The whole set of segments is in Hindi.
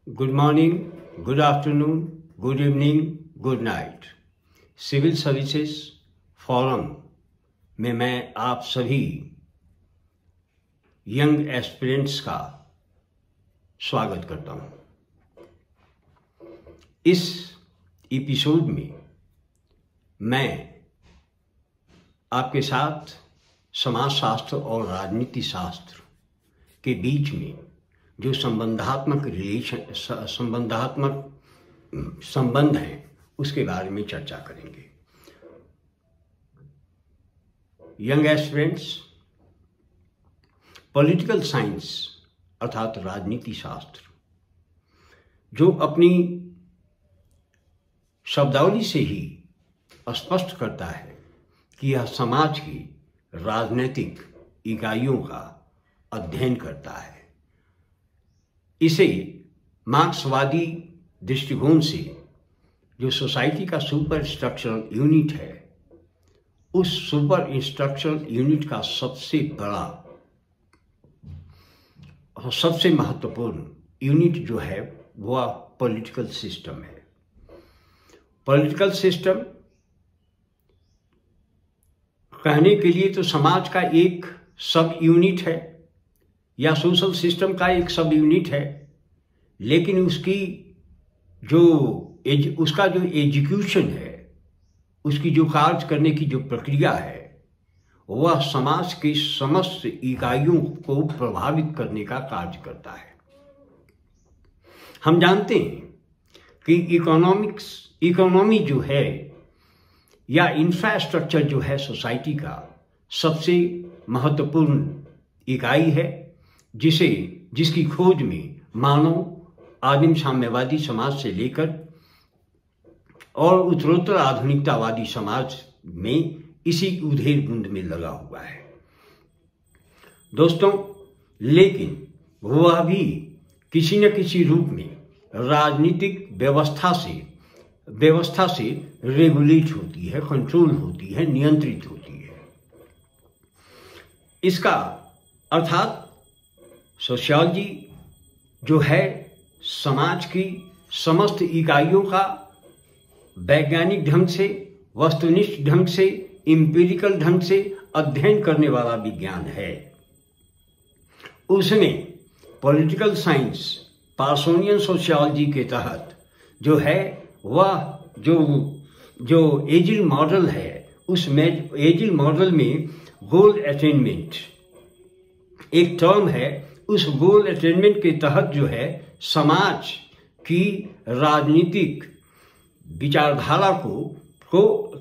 Good morning, good afternoon, good evening, good night. Civil services forum में मैं आप सभी यंग एस्पिरेंट्स का स्वागत करता हूं। इस एपिसोड में मैं आपके साथ समाजशास्त्र और राजनीति शास्त्र के बीच में जो संबंध हैं उसके बारे में चर्चा करेंगे। यंग एस्पिरेंट्स, पॉलिटिकल साइंस अर्थात राजनीति शास्त्र जो अपनी शब्दावली से ही स्पष्ट करता है कि यह समाज की राजनीतिक इकाइयों का अध्ययन करता है। इसे मार्क्सवादी दृष्टिकोण से जो सोसाइटी का सुपर स्ट्रक्चरल यूनिट है, उस सुपर स्ट्रक्चरल यूनिट का सबसे बड़ा और सबसे महत्वपूर्ण यूनिट जो है वह पॉलिटिकल सिस्टम है। पॉलिटिकल सिस्टम कहने के लिए तो समाज का एक सब यूनिट है या सोशल सिस्टम का एक सब यूनिट है, लेकिन उसका जो एग्जीक्यूशन है, उसकी जो कार्य करने की जो प्रक्रिया है, वह समाज की समस्त इकाइयों को प्रभावित करने का कार्य करता है। हम जानते हैं कि इकोनॉमी जो है या इंफ्रास्ट्रक्चर जो है सोसाइटी का सबसे महत्वपूर्ण इकाई है, जिसकी खोज में मानव आदिम साम्यवादी समाज से लेकर और उत्तरोत्तर आधुनिकतावादी समाज में इसी उधेड़ बुंद में लगा हुआ है दोस्तों। लेकिन वह भी किसी न किसी रूप में राजनीतिक व्यवस्था से रेगुलेट होती है, कंट्रोल होती है, नियंत्रित होती है। इसका अर्थात सोशियोलॉजी जो है समाज की समस्त इकाइयों का वैज्ञानिक ढंग से, वस्तुनिष्ठ ढंग से, एम्पिरिकल ढंग से अध्ययन करने वाला विज्ञान है। उसने पॉलिटिकल साइंस, पार्सोनियन सोशियोलॉजी के तहत जो है वह जो एजिल मॉडल है, उस एजिल मॉडल में गोल अटेनमेंट एक टर्म है। उस गोल अटेनमेंट के तहत जो है समाज की राजनीतिक विचारधारा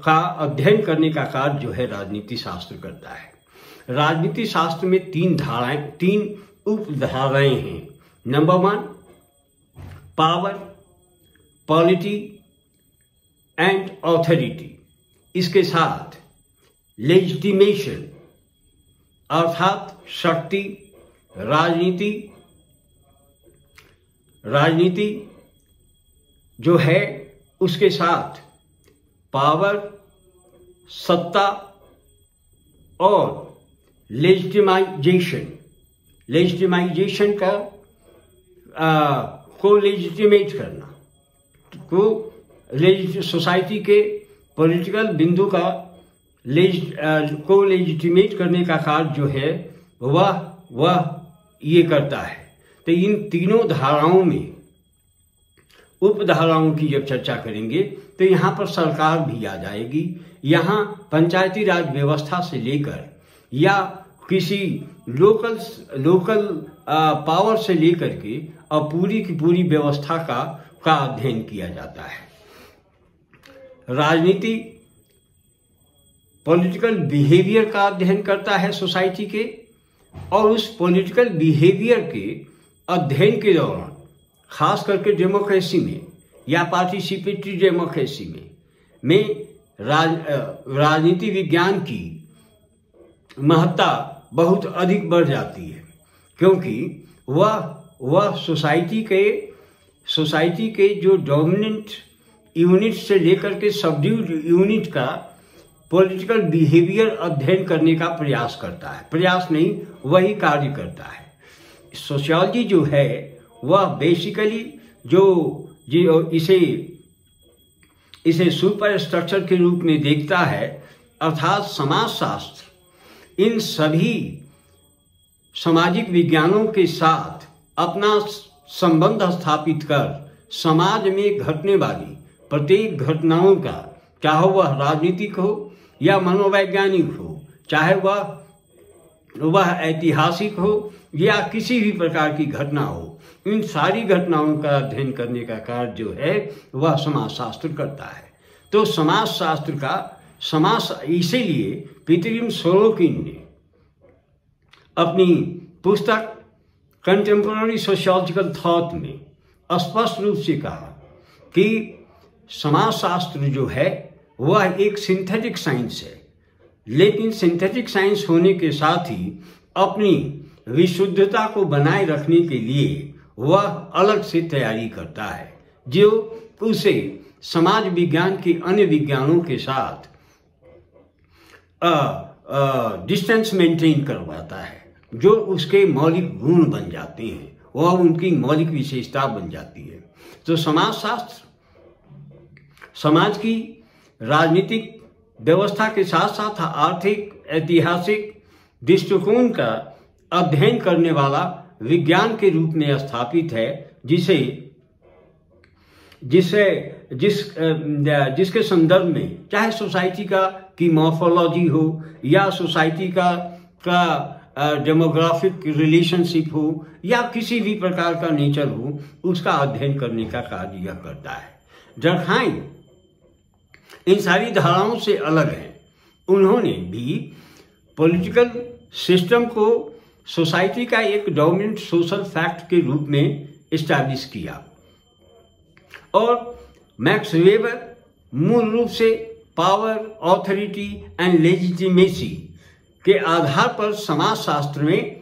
का अध्ययन करने का कार्य जो है राजनीति शास्त्र करता है। राजनीति शास्त्र में तीन उपधाराएं हैं। Number 1 power, polity and authority. इसके साथ लेजिटिमेशन अर्थात शक्ति, राजनीति जो है, उसके साथ पावर, सत्ता और लेजिटिमाइजेशन का को लेजिटिमेट करना, सोसाइटी के पॉलिटिकल बिंदु का को लेजिटिमेट करने का कार्य जो है वह ये करता है। तो इन तीनों धाराओं में उपधाराओं की जब चर्चा करेंगे तो यहाँ पर सरकार भी आ जाएगी। यहाँ पंचायती राज व्यवस्था से लेकर या किसी लोकल पावर से लेकर के और पूरी की पूरी व्यवस्था का अध्ययन किया जाता है। राजनीति पॉलिटिकल बिहेवियर का अध्ययन करता है सोसाइटी के, और उस पॉलिटिकल बिहेवियर के अध्ययन के दौरान खास करके डेमोक्रेसी में या पार्टिसिपेटरी डेमोक्रेसी में राजनीति विज्ञान की महत्ता बहुत अधिक बढ़ जाती है, क्योंकि वह सोसाइटी के जो डोमिनेंट यूनिट से लेकर के सबड्यूड यूनिट का पॉलिटिकल बिहेवियर अध्ययन करने का प्रयास करता है। प्रयास नहीं, वही कार्य करता है। सोशियोलॉजी जो है वह बेसिकली जो इसे सुपर स्ट्रक्चर के रूप में देखता है, अर्थात समाजशास्त्र इन सभी सामाजिक विज्ञानों के साथ अपना संबंध स्थापित कर समाज में घटने वाली प्रत्येक घटनाओं का, चाहे वह राजनीतिक हो या मनोवैज्ञानिक हो, चाहे वह ऐतिहासिक हो या किसी भी प्रकार की घटना हो, इन सारी घटनाओं का अध्ययन करने का कार्य जो है वह समाजशास्त्र करता है। तो इसीलिए पीटरिम सोरोकिन ने अपनी पुस्तक कंटेम्पोररी सोशियोलॉजिकल थॉट में स्पष्ट रूप से कहा कि समाजशास्त्र जो है वह एक सिंथेटिक साइंस है, लेकिन सिंथेटिक साइंस होने के साथ ही अपनी विशुद्धता को बनाए रखने के लिए वह अलग से तैयारी करता है, जो उसे समाज विज्ञान के अन्य विज्ञानों के साथ डिस्टेंस मेंटेन करवाता है, जो उसके मौलिक गुण बन जाते हैं, वह उनकी मौलिक विशेषता बन जाती है। तो समाजशास्त्र समाज की राजनीतिक व्यवस्था के साथ साथ आर्थिक ऐतिहासिक दृष्टिकोण का अध्ययन करने वाला विज्ञान के रूप में स्थापित है, जिसके संदर्भ में चाहे सोसाइटी की मॉर्फोलॉजी हो या सोसाइटी का डेमोग्राफिक रिलेशनशिप हो या किसी भी प्रकार का नेचर हो, उसका अध्ययन करने का कार्य यह करता है। डर्कहाइम इन सारी धाराओं से अलग हैं। उन्होंने भी पॉलिटिकल सिस्टम को सोसाइटी का एक डोमिनेंट सोशल फैक्ट के रूप में इस्टेब्लिश किया, और मैक्स वेबर मूल रूप से पावर, ऑथोरिटी एंड लेजिटिमेसी के आधार पर समाजशास्त्र में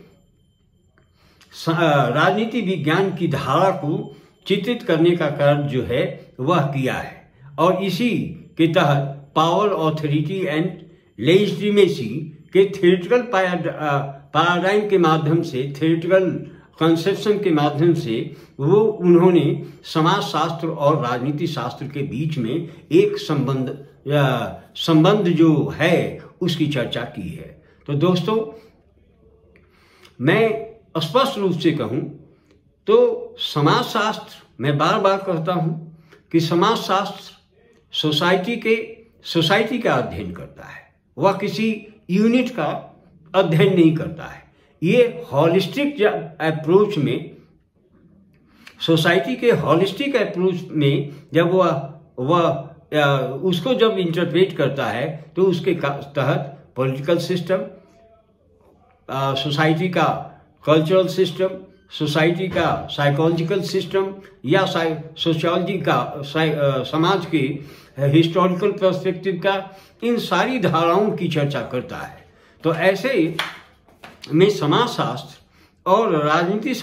राजनीति विज्ञान की धारा को चित्रित करने का कार्य जो है वह किया है, और इसी के तहत पावर, ऑथोरिटी एंड लेजिटिमेसी के थ्योरेटिकल पैराडाइम के माध्यम से, थ्योरेटिकल कंसेप्शन के माध्यम से वो उन्होंने समाजशास्त्र और राजनीति शास्त्र के बीच में एक संबंध जो है उसकी चर्चा की है। तो दोस्तों, मैं स्पष्ट रूप से कहूं तो समाजशास्त्र, मैं बार बार कहता हूं कि समाजशास्त्र सोसाइटी का अध्ययन करता है, वह किसी यूनिट का अध्ययन नहीं करता है। ये हॉलिस्टिक अप्रोच में, सोसाइटी के हॉलिस्टिक अप्रोच में जब वह उसको जब इंटरप्रेट करता है तो उसके तहत पॉलिटिकल सिस्टम, सोसाइटी का कल्चरल सिस्टम, सोसाइटी का साइकोलॉजिकल सिस्टम या सोशियोलॉजी का, समाज के हिस्टोरिकल पर्सपेक्टिव का, इन सारी धाराओं की चर्चा करता है। तो ऐसे में समाजशास्त्र और राजनीति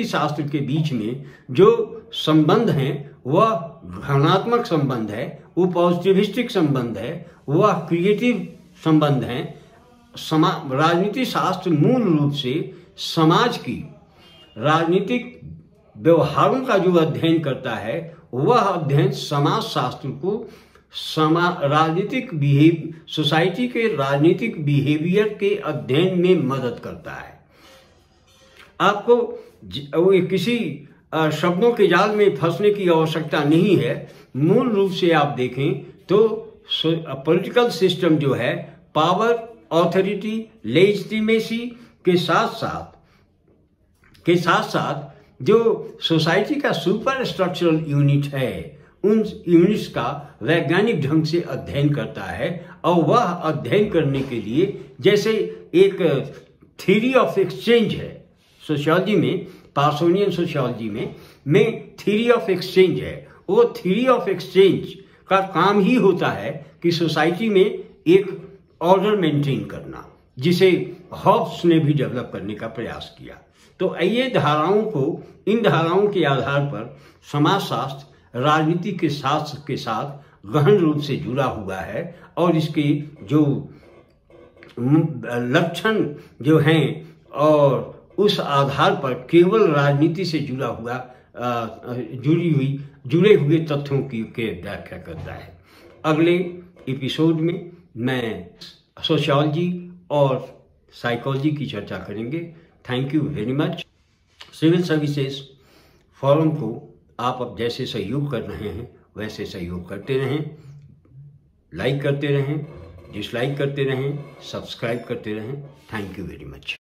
शास्त्र के बीच में जो संबंध हैं वह धनात्मक संबंध है, वो पॉजिटिविस्टिक संबंध है, वह क्रिएटिव संबंध है। राजनीति शास्त्र मूल रूप से समाज की राजनीतिक व्यवहारों का जो अध्ययन करता है, वह अध्ययन समाज शास्त्र को सोसाइटी के राजनीतिक बिहेवियर के अध्ययन में मदद करता है। आपको किसी शब्दों के जाल में फंसने की आवश्यकता नहीं है। मूल रूप से आप देखें तो पॉलिटिकल सिस्टम जो है पावर, ऑथोरिटी, लेजिटिमेसी के साथ साथ जो सोसाइटी का सुपर स्ट्रक्चरल यूनिट है, उन यूनिट्स का वैज्ञानिक ढंग से अध्ययन करता है। और वह अध्ययन करने के लिए जैसे एक थ्योरी ऑफ एक्सचेंज है सोशियोलॉजी में, पार्सोनियन सोशियोलॉजी में थ्योरी ऑफ एक्सचेंज है। वो थ्योरी ऑफ एक्सचेंज का काम ही होता है कि सोसाइटी में एक ऑर्डर मेंटेन करना, जिसे हॉब्स ने भी डेवलप करने का प्रयास किया। तो ये इन धाराओं के आधार पर समाजशास्त्र राजनीति के शास्त्र के साथ गहन रूप से जुड़ा हुआ है, और इसके जो लक्षण जो हैं और उस आधार पर केवल राजनीति से जुड़ा हुआ जुड़े हुए तथ्यों की व्याख्या करता है। अगले एपिसोड में मैं सोशियोलॉजी और साइकोलॉजी की चर्चा करेंगे। Thank you very much. Civil services forum को आप अब जैसे सहयोग कर रहे हैं वैसे सहयोग करते रहें, लाइक करते रहें, डिसलाइक करते रहें, सब्सक्राइब करते रहें। Thank you very much.